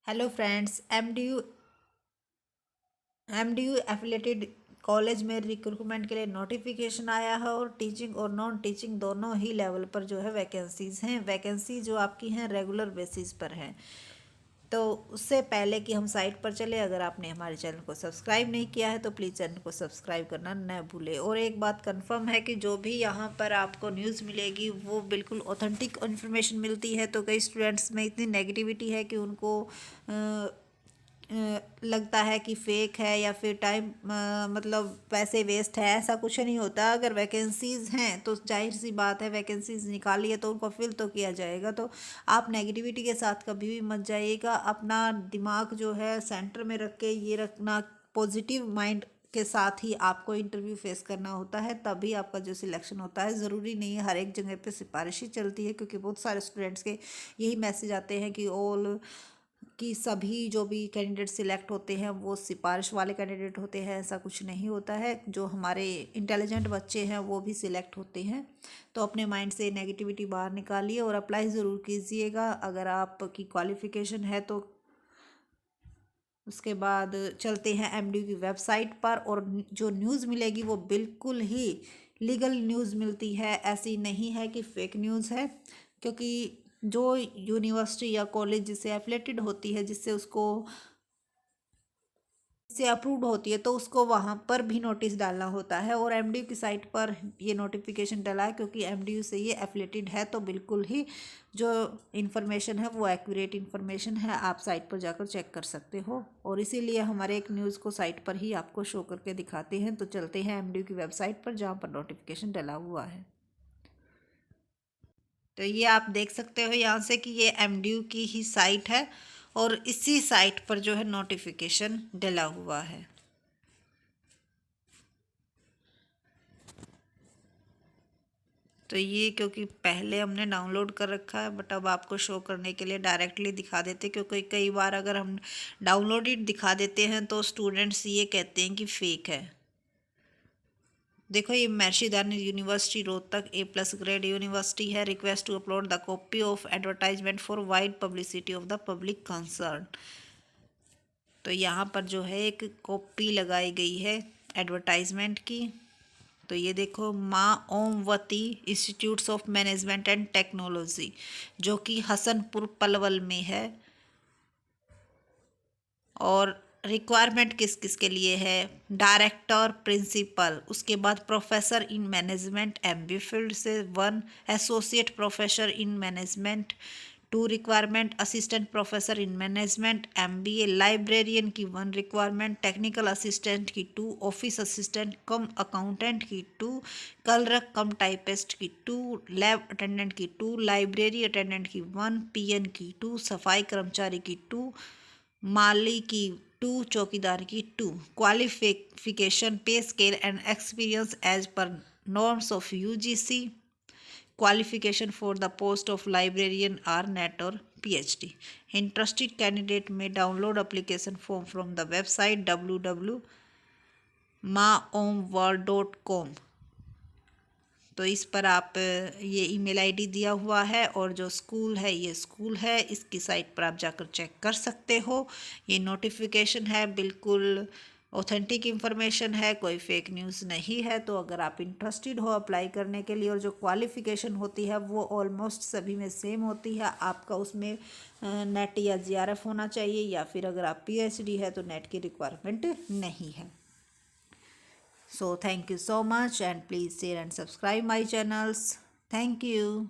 Hello friends, MDU affiliated college में recruitment के लिए नोटिफिकेशन आया है और टीचिंग और नॉन टीचिंग दोनों ही लेवल पर जो है वैकेंसीज हैं। वैकेंसी जो आपकी हैं रेगुलर बेसिस पर हैं। तो उससे पहले कि हम साइट पर चले, अगर आपने हमारे चैनल को सब्सक्राइब नहीं किया है तो प्लीज़ चैनल को सब्सक्राइब करना न भूलें। और एक बात कंफर्म है कि जो भी यहाँ पर आपको न्यूज़ मिलेगी वो बिल्कुल ऑथेंटिक इन्फॉर्मेशन मिलती है। तो कई स्टूडेंट्स में इतनी नेगेटिविटी है कि उनको लगता है कि फेक है या फिर टाइम मतलब पैसे वेस्ट है। ऐसा कुछ नहीं होता। अगर वैकेंसीज़ हैं तो जाहिर सी बात है, वैकेंसीज निकाली है तो उनको फिल तो किया जाएगा। तो आप नेगेटिविटी के साथ कभी भी मत जाइएगा। अपना दिमाग जो है सेंटर में रख के ये रखना, पॉजिटिव माइंड के साथ ही आपको इंटरव्यू फेस करना होता है, तभी आपका जो सिलेक्शन होता है। ज़रूरी नहीं है हर एक जगह पे सिफारिश ही चलती है, क्योंकि बहुत सारे स्टूडेंट्स के यही मैसेज आते हैं कि कि सभी जो भी कैंडिडेट सिलेक्ट होते हैं वो सिफारिश वाले कैंडिडेट होते हैं। ऐसा कुछ नहीं होता है। जो हमारे इंटेलिजेंट बच्चे हैं वो भी सिलेक्ट होते हैं। तो अपने माइंड से नेगेटिविटी बाहर निकालिए और अप्लाई ज़रूर कीजिएगा अगर आपकी क्वालिफ़िकेशन है तो। उसके बाद चलते हैं एमडीयू की वेबसाइट पर, और जो न्यूज़ मिलेगी वो बिल्कुल ही लीगल न्यूज़ मिलती है। ऐसी नहीं है कि फेक न्यूज़ है, क्योंकि जो यूनिवर्सिटी या कॉलेज जिससे एफिलेटेड होती है, जिससे अप्रूव्ड होती है, तो उसको वहाँ पर भी नोटिस डालना होता है। और एमडीयू की साइट पर ये नोटिफिकेशन डला है, क्योंकि एमडीयू से ये एफिलेटेड है। तो बिल्कुल ही जो इन्फॉर्मेशन है वो एक्यूरेट इन्फॉर्मेशन है। आप साइट पर जाकर चेक कर सकते हो, और इसीलिए हमारे एक न्यूज़ को साइट पर ही आपको शो करके दिखाते हैं। तो चलते हैं एमडीयू की वेबसाइट पर जहाँ पर नोटिफिकेशन डला हुआ है। तो ये आप देख सकते हो यहाँ से कि ये एमडीयू की ही साइट है, और इसी साइट पर जो है नोटिफिकेशन डला हुआ है। तो ये क्योंकि पहले हमने डाउनलोड कर रखा है, बट अब आपको शो करने के लिए डायरेक्टली दिखा देते, क्योंकि कई बार अगर हम डाउनलोडेड दिखा देते हैं तो स्टूडेंट्स ये कहते हैं कि फेक है। देखो, ये Maharshi Dayanand university Rohtak A+ grade university है। Request to upload the copy of advertisement for wide publicity of the public concern. तो यहाँ पर जो है एक कॉपी लगाई गई है एडवर्टाइजमेंट की। तो ये देखो, माँ Omvati institutes of management and technology, जो कि हसनपुर पलवल में है। और रिक्वायरमेंट किस किस के लिए है? डायरेक्टर, प्रिंसिपल, उसके बाद professor in management MB field से 1, associate professor in management 2 requirement, assistant professor in management MBA librarian की 1 रिक्वायरमेंट, टेक्निकल असिस्टेंट की 2, ऑफिस असिस्टेंट कम अकाउंटेंट की 2, कलरक कम टाइपिस्ट की 2, लैब अटेंडेंट की 2, लाइब्रेरी अटेंडेंट की 1, PN की 2, सफाई कर्मचारी की 2, माली की 2, चौकीदार की 2। Qualification, pay scale and experience as per norms of UGC। Qualification for the post of librarian are NET और PhD। Interested candidate may download application form from the website www.maomworld.com। तो इस पर आप ये ईमेल आईडी दिया हुआ है, और जो स्कूल है ये स्कूल है, इसकी साइट पर आप जाकर चेक कर सकते हो। ये नोटिफिकेशन है, बिल्कुल ऑथेंटिक इन्फॉर्मेशन है, कोई फेक न्यूज़ नहीं है। तो अगर आप इंटरेस्टेड हो अप्लाई करने के लिए, और जो क्वालिफ़िकेशन होती है वो ऑलमोस्ट सभी में सेम होती है। आपका उसमें नेट या GRF होना चाहिए, या फिर अगर आप PhD है तो नेट की रिक्वायरमेंट नहीं है। So thank you so much, and please share and subscribe my channels. Thank you.